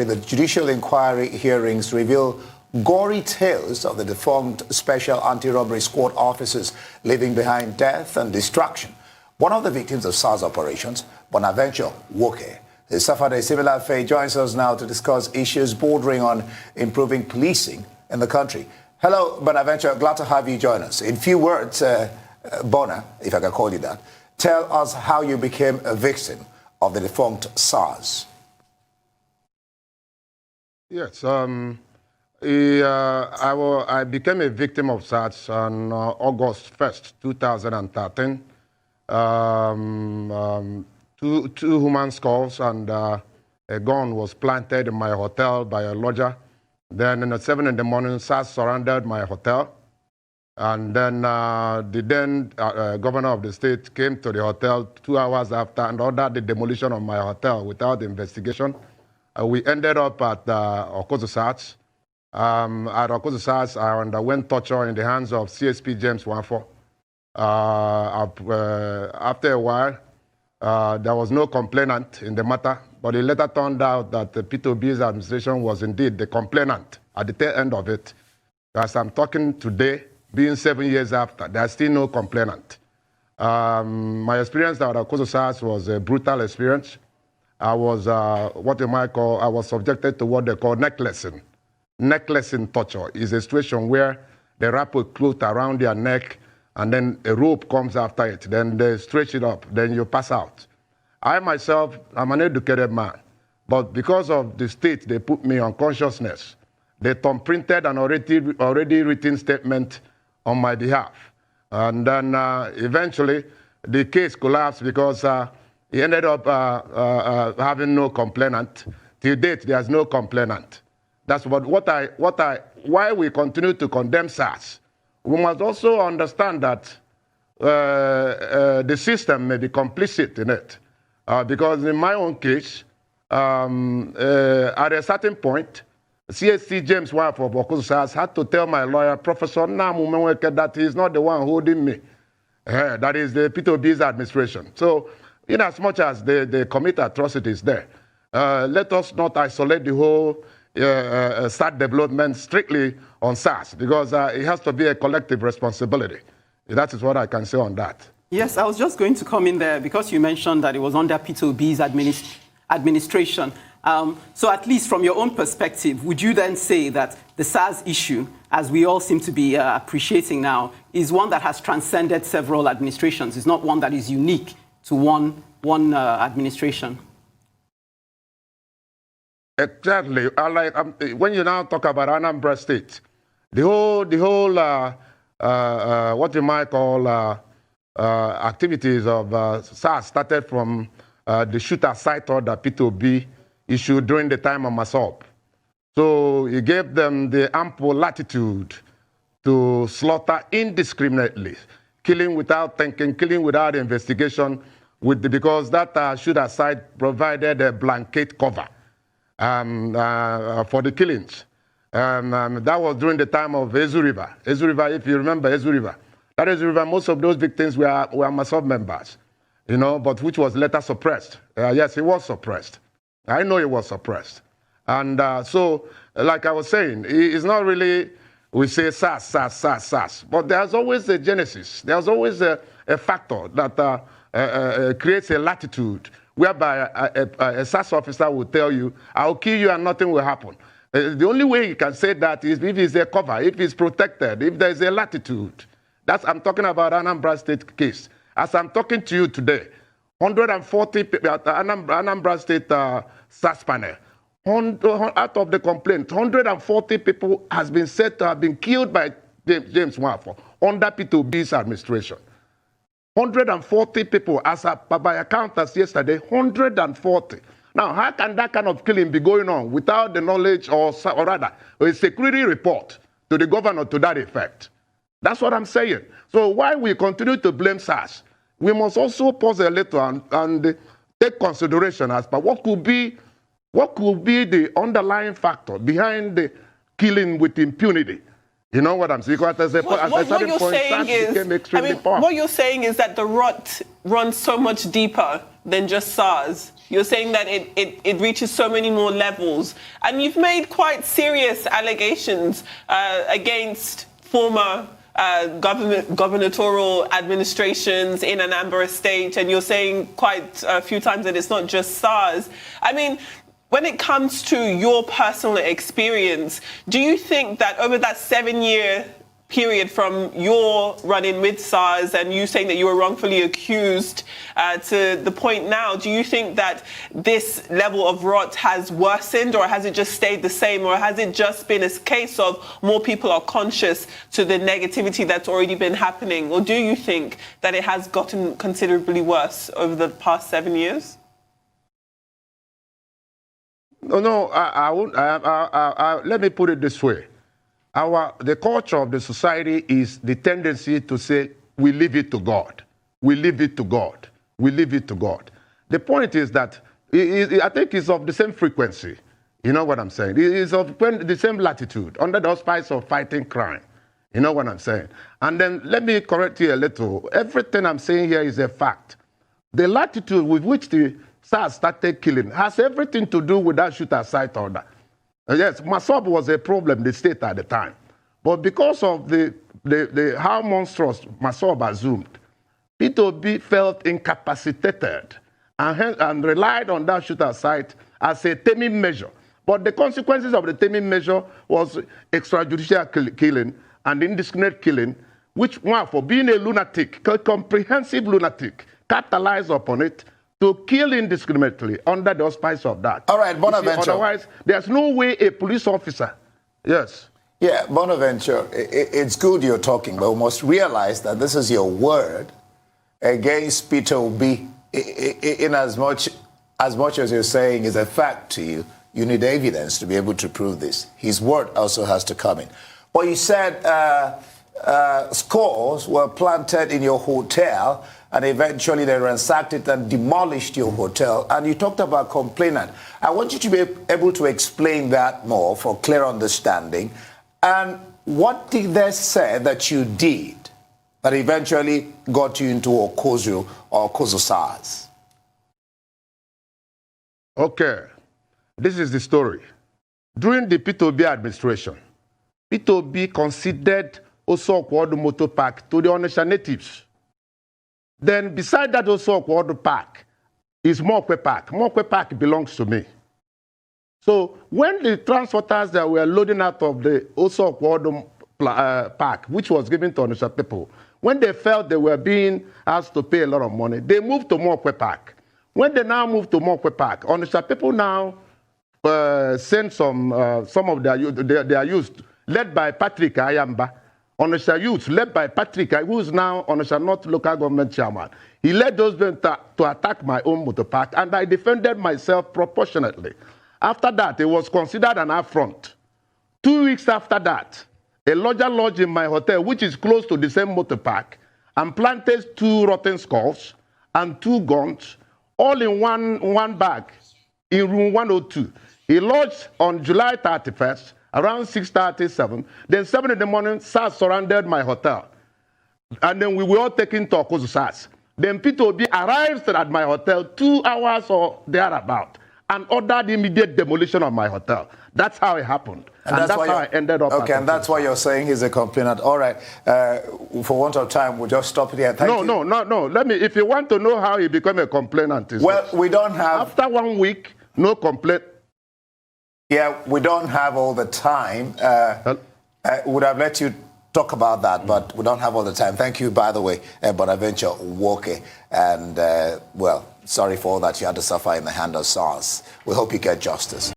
The judicial inquiry hearings reveal gory tales of the defunct Special Anti-Robbery Squad officers leaving behind death and destruction. One of the victims of SARS operations, Bonaventure Mokwe-Dikeh, who suffered a similar fate, joins us now to discuss issues bordering on improving policing in the country. Hello, Bonaventure. Glad to have you join us. In few words, Bona, if I can call you that, tell us how you became a victim of the defunct SARS. Yes, I became a victim of SARS on August 1st, 2013. Two human skulls and a gun was planted in my hotel by a lodger. Then at 7 in the morning, SARS surrounded my hotel. And then the then governor of the state came to the hotel 2 hours after and ordered the demolition of my hotel without investigation. We ended up at Okozo SARS. At Okozo SARS, I underwent torture in the hands of CSP James Wanfo. After a while, there was no complainant in the matter, but it later turned out that the P2B's administration was indeed the complainant at the tail end of it. As I'm talking today, being 7 years after, there's still no complainant. My experience at Okozo SARS was a brutal experience. I was what you might call, I was subjected to what they call necklacing. Necklacing torture is a situation where they wrap a cloth around your neck and then a rope comes after it. Then they stretch it up, then you pass out. I myself, I'm an educated man, but because of the state they put me on consciousness, they thumbprinted an already written statement on my behalf. And then eventually the case collapsed because he ended up having no complainant. Till date, there's no complainant. That's why we continue to condemn SARS. We must also understand that the system may be complicit in it. Because in my own case, at a certain point, CSC James Wanfo of Okozo SARS had to tell my lawyer, Professor Mokwe-Dikeh, that he's not the one holding me. That is the P2B's administration. So, in as much as they commit atrocities there, let us not isolate the whole SARS development strictly on SARS, because it has to be a collective responsibility. That is what I can say on that. Yes, I was just going to come in there because you mentioned that it was under P2B's administration. So at least from your own perspective, would you then say that the SARS issue, as we all seem to be appreciating now, is one that has transcended several administrations? It's not one that is unique to one administration? Exactly. When you now talk about Anambra State, the whole what you might call activities of SARS started from the shooter site order P2B issued during the time of Masop. So he gave them the ample latitude to slaughter indiscriminately, killing without thinking, killing without investigation, because that shooter site provided a blanket cover for the killings. That was during the time of Ezu River. Ezu River, if you remember Ezu River. That Ezu River, most of those victims were Masop members, but which was later suppressed. Yes, it was suppressed. I know it was suppressed. And so, like I was saying, it's not really, we say SARS, SARS, SARS, SARS, but there's always a genesis. There's always a factor that creates a latitude whereby a SARS officer will tell you, I'll kill you and nothing will happen. The only way you can say that is if it's a cover, if it's protected, if there's a latitude. I'm talking about Anambra State case. As I'm talking to you today, 140 people at Anambra State SARS panel, out of the complaint, 140 people has been said to have been killed by James Wanfo under P2B's administration. 140 people, by account as yesterday, 140. Now, how can that kind of killing be going on without the knowledge or rather a security report to the governor to that effect? That's what I'm saying. So while we continue to blame SARS, we must also pause a little and take consideration as per what could be the underlying factor behind the killing with impunity. You know what I'm saying? Because what you're saying is that the rot runs so much deeper than just SARS. You're saying that it reaches so many more levels. And you've made quite serious allegations against former gubernatorial administrations in Anambra State, and you're saying quite a few times that it's not just SARS. I mean, when it comes to your personal experience, do you think that over that 7-year period from your run-in with SARS and you saying that you were wrongfully accused to the point now, do you think that this level of rot has worsened, or has it just stayed the same, or has it just been a case of more people are conscious to the negativity that's already been happening, or do you think that it has gotten considerably worse over the past 7 years? No, I won't. Let me put it this way. The culture of the society is the tendency to say, we leave it to God. We leave it to God. We leave it to God. The point is that I think it's of the same frequency. You know what I'm saying? It is of the same latitude, under the auspice of fighting crime. You know what I'm saying? And then let me correct you a little. Everything I'm saying here is a fact. The latitude with which the SARS started killing has everything to do with that shoot-at-sight order. Yes, Masob was a problem in the state at the time. But because of how monstrous Masob assumed, P2B felt incapacitated and relied on that shoot-at-sight as a taming measure. But the consequences of the taming measure was extrajudicial killing and indiscriminate killing, which, for being a lunatic, a comprehensive lunatic, capitalized upon it to kill indiscriminately under the auspice of that. All right, Bonaventure. Otherwise, there's no way a police officer. Yes. Yeah, Bonaventure, it's good you're talking, but we must realize that this is your word against Peter Obi. In as much as you're saying is a fact to you, you need evidence to be able to prove this. His word also has to come in. But you said scores were planted in your hotel, and eventually they ransacked it and demolished your hotel. And you talked about complainant. I want you to be able to explain that more for clear understanding. And what did they say that you did that eventually got you into Okozo or Okozo SARS? Okay, this is the story. During the P2B administration, P2B considered Osokwodo Motor Park to the Onitsha natives. Then beside that Osokwodo Park is Mokwe Park. Mokwe Park belongs to me. So when the transporters that were loading out of the Osokwodo Park, which was given to Onitsha people, when they felt they were being asked to pay a lot of money, they moved to Mokwe Park. When they now moved to Mokwe Park, Onitsha people now sent some of their youth, led by Patrick Ayamba, Onitsha youth, led by Patrick, who is now Onitsha North local government chairman. He led those men to attack my own motor park, and I defended myself proportionately. After that, it was considered an affront. 2 weeks after that, a lodger lodged in my hotel, which is close to the same motor park, and planted 2 rotten skulls and 2 guns, all in one bag, in room 102. He lodged on July 31st, around 6:37. Then 7 in the morning, SARS surrounded my hotel. And then we were all taken to Okozo SARS. Then P2B arrived at my hotel 2 hours or thereabout and ordered immediate demolition of my hotel. That's how it happened. And that's how I ended up. Okay, and that's why you're saying he's a complainant. All right. For want of time, we'll just stop it here. Thank you. No. Let me, if you want to know how he became a complainant. We don't have... After 1 week, no complaint. Yeah, we don't have all the time. Would have let you talk about that, but we don't have all the time. Thank you, by the way, Bonaventure Mokwe. And, well, sorry for all that you had to suffer in the hand of SARS. We hope you get justice.